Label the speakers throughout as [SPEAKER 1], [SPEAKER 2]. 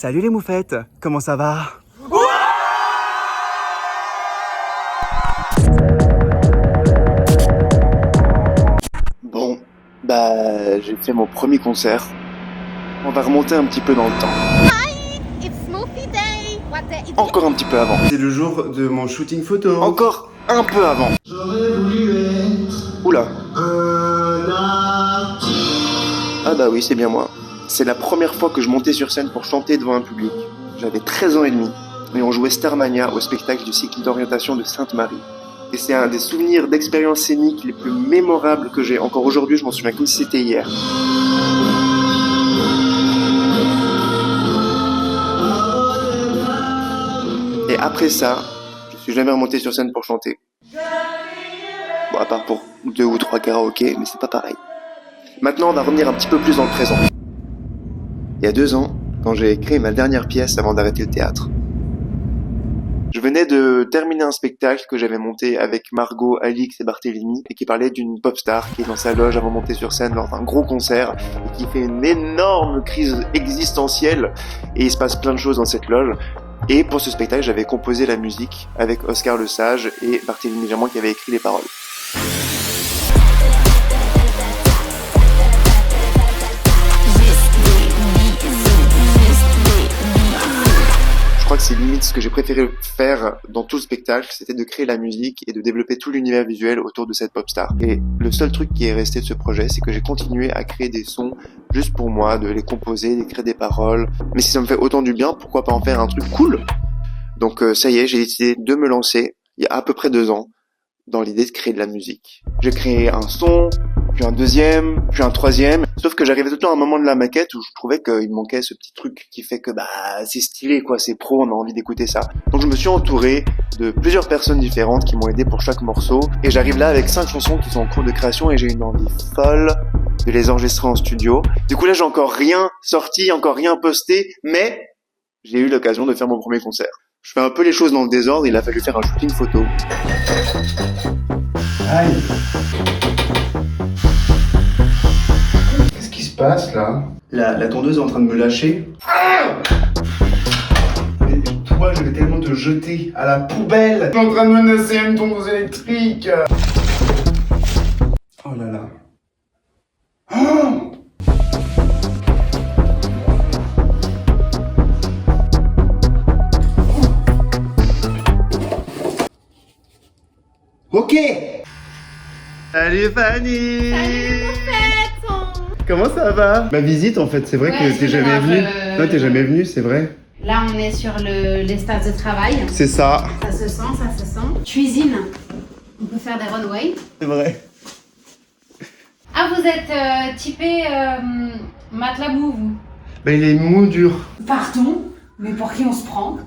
[SPEAKER 1] Salut les moufettes, comment ça va?
[SPEAKER 2] Bon, j'ai fait mon premier concert. On va remonter un petit peu dans le temps.
[SPEAKER 3] It's Smoothie Day. What day is it?
[SPEAKER 2] Encore un petit peu avant.
[SPEAKER 1] C'est le jour de mon shooting photo.
[SPEAKER 2] Encore un peu avant. Oula. Ah bah oui, c'est bien moi. C'est la première fois que je montais sur scène pour chanter devant un public. J'avais 13 ans et demi. Et on jouait Starmania au spectacle du cycle d'orientation de Sainte-Marie. Et c'est un des souvenirs d'expérience scénique les plus mémorables que j'ai. Encore aujourd'hui, je m'en souviens comme si c'était hier. Et après ça, je suis jamais remonté sur scène pour chanter. Bon, à part pour 2 ou 3 karaokés, mais c'est pas pareil. Maintenant, on va revenir un petit peu plus dans le présent. Il y a 2 ans, quand j'ai créé ma dernière pièce avant d'arrêter le théâtre. Je venais de terminer un spectacle que j'avais monté avec Margot, Alix et Barthélémy et qui parlait d'une pop star qui est dans sa loge avant de monter sur scène lors d'un gros concert et qui fait une énorme crise existentielle et il se passe plein de choses dans cette loge. Et pour ce spectacle, j'avais composé la musique avec Oscar Le Sage et Barthélémy Germain qui avait écrit les paroles. Je crois que c'est limite ce que j'ai préféré faire dans tout le spectacle, c'était de créer la musique et de développer tout l'univers visuel autour de cette pop star. Et le seul truc qui est resté de ce projet, c'est que j'ai continué à créer des sons juste pour moi, de les composer, d'écrire des paroles. Mais si ça me fait autant du bien, pourquoi pas en faire un truc cool? Donc ça y est, j'ai décidé de me lancer, il y a à peu près 2 ans, dans l'idée de créer de la musique. J'ai créé un son, puis un deuxième, puis un troisième. Sauf que j'arrivais tout le temps à un moment de la maquette où je trouvais qu'il manquait ce petit truc qui fait que c'est stylé quoi, c'est pro, on a envie d'écouter ça. Donc je me suis entouré de plusieurs personnes différentes qui m'ont aidé pour chaque morceau. Et j'arrive là avec 5 chansons qui sont en cours de création et j'ai une envie folle de les enregistrer en studio. Du coup là j'ai encore rien sorti, encore rien posté, mais j'ai eu l'occasion de faire mon premier concert. Je fais un peu les choses dans le désordre, il a fallu faire un shooting photo.
[SPEAKER 1] Aïe. Qu'est-ce qui se passe là? La tondeuse est en train de me lâcher. Ah! Mais toi, je vais tellement te jeter à la poubelle. Je suis en train de menacer une tondeuse électrique. Oh là là. Oh! Ok. Salut Fanny.
[SPEAKER 3] Salut Moufette.
[SPEAKER 1] Comment ça va? Ma visite en fait, c'est vrai que t'es jamais venue. Non, t'es jamais venue, c'est vrai.
[SPEAKER 3] Là, on est sur l'espace de travail.
[SPEAKER 1] C'est ça.
[SPEAKER 3] Ça se sent, ça se sent. Cuisine. On peut faire des runways.
[SPEAKER 1] C'est vrai.
[SPEAKER 3] Ah, vous êtes typé matelas boue, vous?
[SPEAKER 1] Il est mou dur.
[SPEAKER 3] Pardon? Mais pour qui on se prend?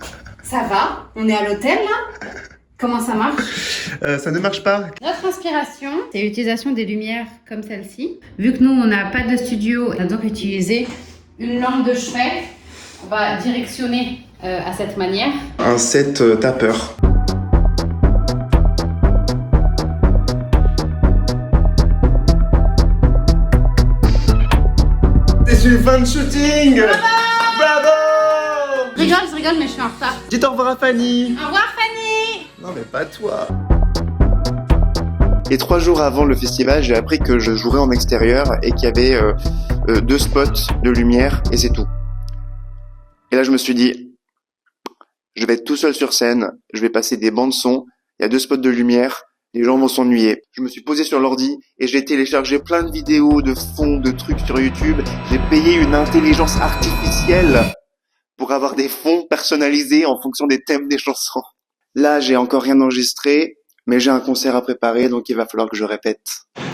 [SPEAKER 3] Ça va? On est à l'hôtel, là? Comment ça marche?
[SPEAKER 1] Ça ne marche pas.
[SPEAKER 3] Notre inspiration, c'est l'utilisation des lumières comme celle-ci. Vu que nous, on n'a pas de studio, on a donc utilisé une lampe de chevet. On va directionner à cette manière.
[SPEAKER 1] Un set tapeur. C'est une fin de shooting. Bravo.
[SPEAKER 3] Je rigole, mais je suis en retard.
[SPEAKER 1] Dites au revoir à Fanny.
[SPEAKER 3] Au revoir, Fanny.
[SPEAKER 1] Non mais pas toi.
[SPEAKER 2] Et 3 jours avant le festival, j'ai appris que je jouerais en extérieur et qu'il y avait 2 spots de lumière et c'est tout. Et là, je me suis dit, je vais être tout seul sur scène, je vais passer des bandes son, il y a 2 spots de lumière, les gens vont s'ennuyer. Je me suis posé sur l'ordi et j'ai téléchargé plein de vidéos, de fonds, de trucs sur YouTube. J'ai payé une intelligence artificielle pour avoir des fonds personnalisés en fonction des thèmes des chansons. Là, j'ai encore rien enregistré, mais j'ai un concert à préparer, donc il va falloir que je répète.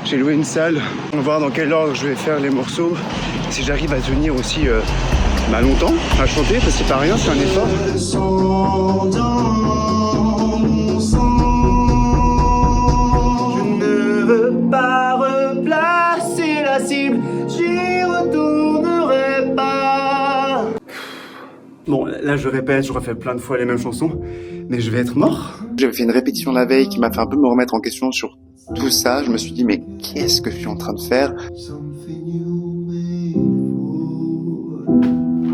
[SPEAKER 1] J'ai loué une salle. On va voir dans quel ordre je vais faire les morceaux. Si j'arrive à tenir aussi longtemps à chanter, parce que c'est pas rien, c'est un effort. Je ne veux pas replacer la cible, j'y retournerai pas. Bon, là je répète, je refais plein de fois les mêmes chansons, mais je vais être mort.
[SPEAKER 2] J'avais fait une répétition la veille qui m'a fait un peu me remettre en question sur tout ça. Je me suis dit, mais qu'est-ce que je suis en train de faire?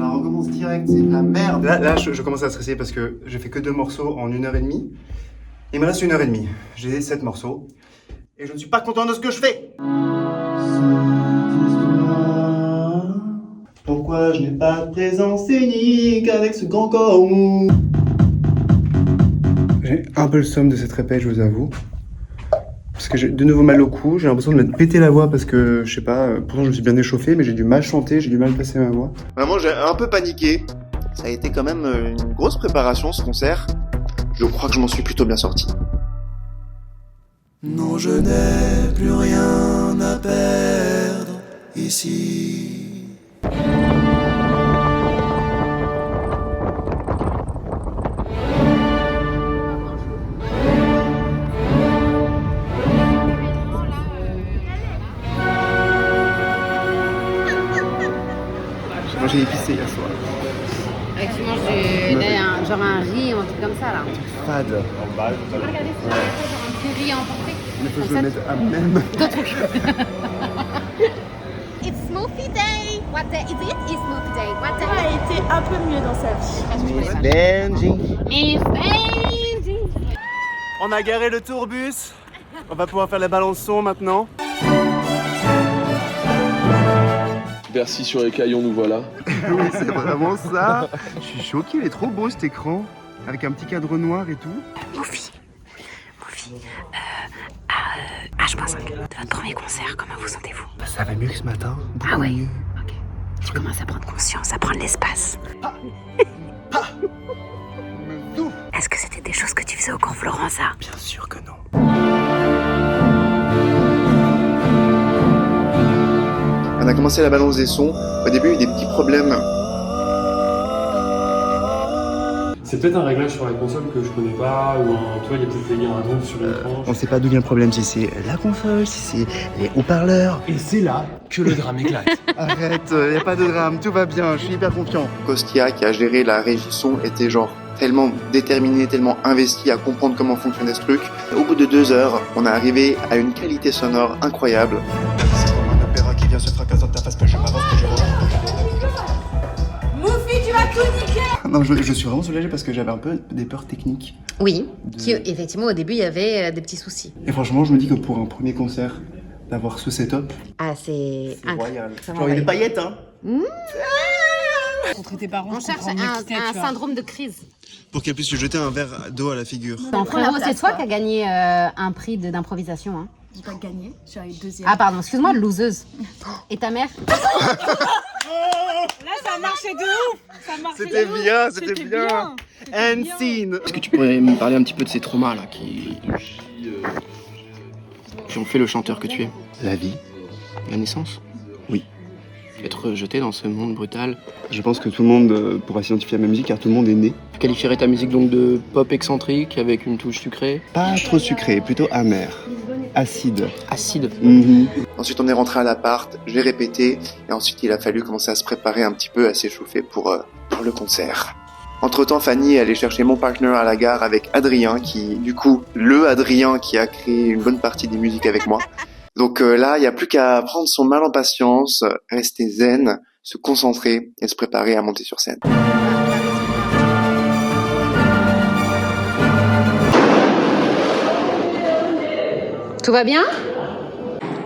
[SPEAKER 2] On recommence direct. direct, c'est de la merde.
[SPEAKER 1] Là je commence à stresser parce que j'ai fait que 2 morceaux en 1h30. Il me reste 1h30. J'ai 7 morceaux. Et je ne suis pas content de ce que je fais. Pourquoi je n'ai pas de présence scénique avec ce grand corps mou? J'ai un peu le somme de cette répète, je vous avoue. Parce que j'ai de nouveau mal au cou, j'ai l'impression de m'être pété la voix parce que, je sais pas, pourtant je me suis bien échauffé, mais j'ai du mal chanter, j'ai du mal passer ma voix.
[SPEAKER 2] Vraiment, j'ai un peu paniqué. Ça a été quand même une grosse préparation, ce concert. Je crois que je m'en suis plutôt bien sorti.
[SPEAKER 4] Non, je n'ai plus rien à perdre ici.
[SPEAKER 1] J'ai mangé épicé hier soir.
[SPEAKER 3] Tu manges genre un riz ou un truc comme ça là.
[SPEAKER 1] Fade.
[SPEAKER 3] Regardez, c'est genre un petit riz à emporter.
[SPEAKER 1] Il faut que je le mette à même.
[SPEAKER 5] It's smoothie day. What day is it? It's smoothie day. What day?
[SPEAKER 6] Elle a été un peu mieux dans sa vie.
[SPEAKER 1] Miss Benji.
[SPEAKER 3] Miss Benji.
[SPEAKER 1] On a garé le tourbus. On va pouvoir faire les balançons maintenant.
[SPEAKER 7] Bercy sur les caillons, nous voilà.
[SPEAKER 1] Oui, c'est vraiment ça. Je suis choqué, il est trop beau cet écran. Avec un petit cadre noir et tout.
[SPEAKER 8] Moufi, à H-5 de votre premier concert, comment vous sentez-vous?
[SPEAKER 1] Ça va mieux que ce matin.
[SPEAKER 8] Ah ouais. Ok. Je commence à prendre conscience, à prendre l'espace. Est-ce que c'était des choses que tu faisais au camp Florence, ça?
[SPEAKER 1] Bien sûr que non.
[SPEAKER 2] On a commencé la balance des sons. Au début, il y a eu des petits problèmes.
[SPEAKER 7] C'est peut-être un réglage sur la console que je connais pas, ou toi, il y a peut-être un drone sur une tranche.
[SPEAKER 1] On sait pas d'où vient le problème, si c'est la console, si c'est les haut-parleurs.
[SPEAKER 7] Et c'est là que le drame éclate.
[SPEAKER 1] Arrête, y a pas de drame, tout va bien, je suis hyper confiant.
[SPEAKER 2] Kostia, qui a géré la régie son, était genre tellement déterminé, tellement investi à comprendre comment fonctionnait ce truc. Au bout de 2 heures, on est arrivé à une qualité sonore incroyable.
[SPEAKER 1] C'est comme un opéra qui vient se fracasser dans ta face, que je m'avance, que je rentre.
[SPEAKER 6] Moufi, tu vas tout niquer.
[SPEAKER 1] Non, je suis vraiment soulagé parce que j'avais un peu des peurs techniques.
[SPEAKER 8] Oui, effectivement, au début, il y avait des petits soucis.
[SPEAKER 1] Et franchement, je me dis que pour un premier concert, d'avoir ce setup,
[SPEAKER 8] Ah, c'est
[SPEAKER 1] royal.
[SPEAKER 8] Ça
[SPEAKER 1] Genre, il y a des paillettes, hein.
[SPEAKER 6] Contre tes parents,
[SPEAKER 3] On cherche un syndrome de crise.
[SPEAKER 1] Pour qu'elle puisse lui jeter un verre d'eau à la figure.
[SPEAKER 3] Frérot, c'est toi qui as gagné un prix d'improvisation. Hein.
[SPEAKER 6] J'ai pas gagné, j'ai eu deuxième.
[SPEAKER 3] Ah pardon, excuse-moi, loseuse. Et ta mère?
[SPEAKER 6] Là, ça marchait de ouf. Ça marchait
[SPEAKER 1] C'était
[SPEAKER 6] de ouf.
[SPEAKER 1] bien, c'était bien. And scene.
[SPEAKER 9] Est-ce que tu pourrais me parler un petit peu de ces traumas là qui ont fait le chanteur que tu es?
[SPEAKER 1] La vie.
[SPEAKER 9] La naissance?
[SPEAKER 1] Oui.
[SPEAKER 9] Être jeté dans ce monde brutal.
[SPEAKER 1] Je pense que tout le monde pourra s'identifier à ma musique car tout le monde est né.
[SPEAKER 9] Tu qualifierais ta musique donc de pop excentrique avec une touche sucrée?
[SPEAKER 1] Pas trop sucré, plutôt amer. Acide.
[SPEAKER 9] Acide.
[SPEAKER 2] Ensuite, on est rentré à l'appart, j'ai répété, et ensuite, il a fallu commencer à se préparer un petit peu, à s'échauffer pour le concert. Entre-temps, Fanny est allée chercher mon partenaire à la gare avec Adrien, qui, du coup, le Adrien qui a créé une bonne partie des musiques avec moi. Donc là, il n'y a plus qu'à prendre son mal en patience, rester zen, se concentrer et se préparer à monter sur scène.
[SPEAKER 3] Tout va bien?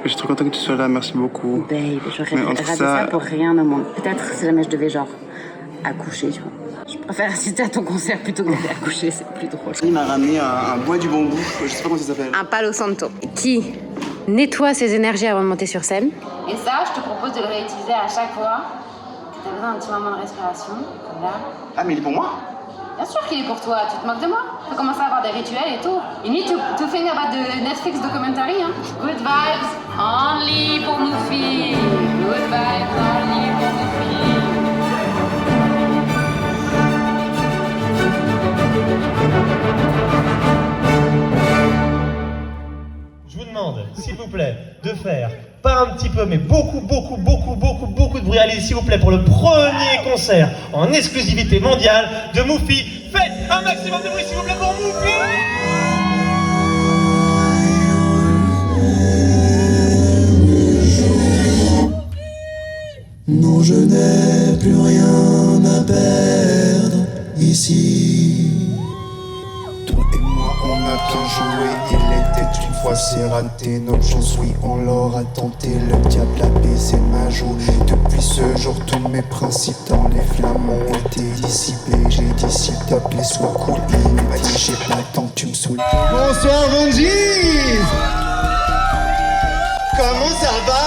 [SPEAKER 1] Je suis trop content que tu sois là, merci beaucoup.
[SPEAKER 8] Babe, j'aurais
[SPEAKER 1] Mais entre
[SPEAKER 8] raté
[SPEAKER 1] ça-
[SPEAKER 8] ça pour rien au monde. Peut-être si jamais je devais genre accoucher, tu vois. Je préfère assister à ton concert plutôt que d'aller accoucher, c'est plus drôle.
[SPEAKER 1] Il m'a ramené un bois du bambou, je sais pas comment ça s'appelle.
[SPEAKER 3] Un Palo Santo. Qui nettoie ses énergies avant de monter sur scène. Et ça, je te propose de le réutiliser à chaque fois que tu as besoin d'un petit moment de respiration. Comme là.
[SPEAKER 1] Ah, mais il est pour moi?
[SPEAKER 3] Bien sûr qu'il est pour toi, tu te moques de moi. Tu peux commencer à avoir des rituels et tout. You need to think about the Netflix documentary. Hein. Good vibes, only pour Moufi. Good vibes, only pour Moufi.
[SPEAKER 10] Je vous demande, s'il vous plaît, de faire, pas un petit peu, mais beaucoup de bruit. Allez, s'il vous plaît, pour le premier concert en exclusivité mondiale de Moufi. Faites un maximum de bruit, s'il vous plaît, pour Moufi!
[SPEAKER 4] Non, je n'ai plus rien à perdre ici.
[SPEAKER 11] Toi et moi on a bien joué, il était une fois c'est raté, notre chance oui on l'aura tenté, le diable a baisé ma joue. Depuis ce jour tous mes principes dans les flammes ont été dissipés, j'ai dit s'il te plaît sois cool, il m'a dit j'ai pas le temps que tu me saoules.
[SPEAKER 1] Bonsoir Bungie. Comment ça va?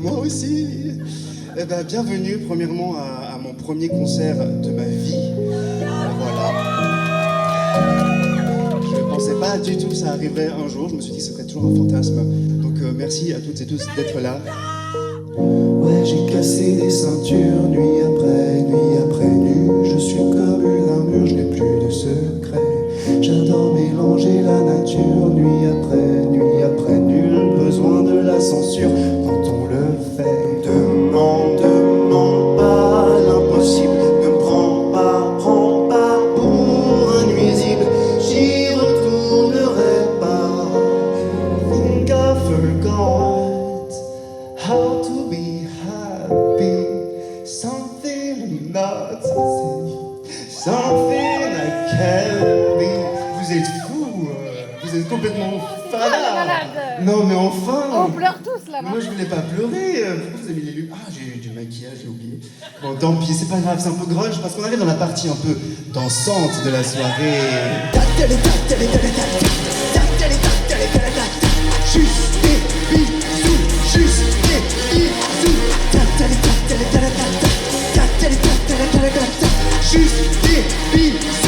[SPEAKER 1] Moi aussi. Bienvenue premièrement à mon premier concert de ma vie. Voilà. Je ne pensais pas du tout que ça arriverait un jour, je me suis dit que ce serait toujours un fantasme. Donc merci à toutes et tous d'être là.
[SPEAKER 4] Ouais, j'ai cassé des ceintures, nuit après nuit. Je suis comme une armure, je n'ai plus de secret. J'adore mélanger la nature, nuit après nul besoin de la censure quand on le fait. Demande pas l'impossible, ne me prends pas pour un nuisible. J'y retournerai pas. Think I forgot how to be happy. Something I'm not, something I can be. Vous êtes fous, vous êtes complètement fada. Non mais enfin.
[SPEAKER 5] On pleure tous là-bas.
[SPEAKER 1] Moi je voulais pas pleurer. Pourquoi vous avez mis les lunettes? Ah, j'ai eu du maquillage, j'ai oublié. Bon, tant pis, c'est pas grave, c'est un peu grunge parce qu'on arrive dans la partie un peu dansante de la soirée. Juste des bisous, juste des bisous. Juste des bisous.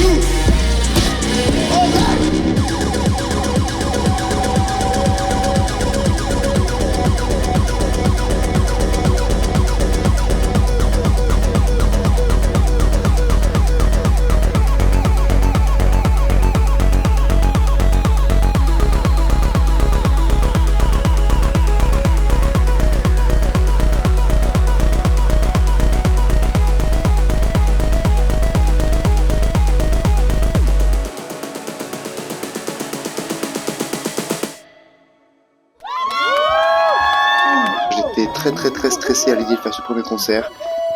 [SPEAKER 2] J'étais très stressé à l'idée de faire ce premier concert.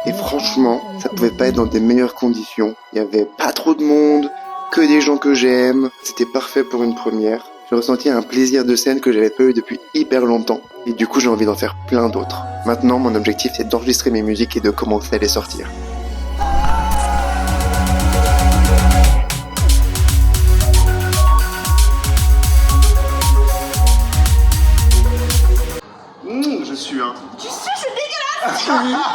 [SPEAKER 2] Et franchement, ça pouvait pas être dans des meilleures conditions. Il y avait pas trop de monde, que des gens que j'aime. C'était parfait pour une première. J'ai ressenti un plaisir de scène que j'avais pas eu depuis hyper longtemps. Et du coup, j'ai envie d'en faire plein d'autres. Maintenant, mon objectif, c'est d'enregistrer mes musiques et de commencer à les sortir.
[SPEAKER 1] Je suis un...
[SPEAKER 5] Tu sais, c'est dégueulasse.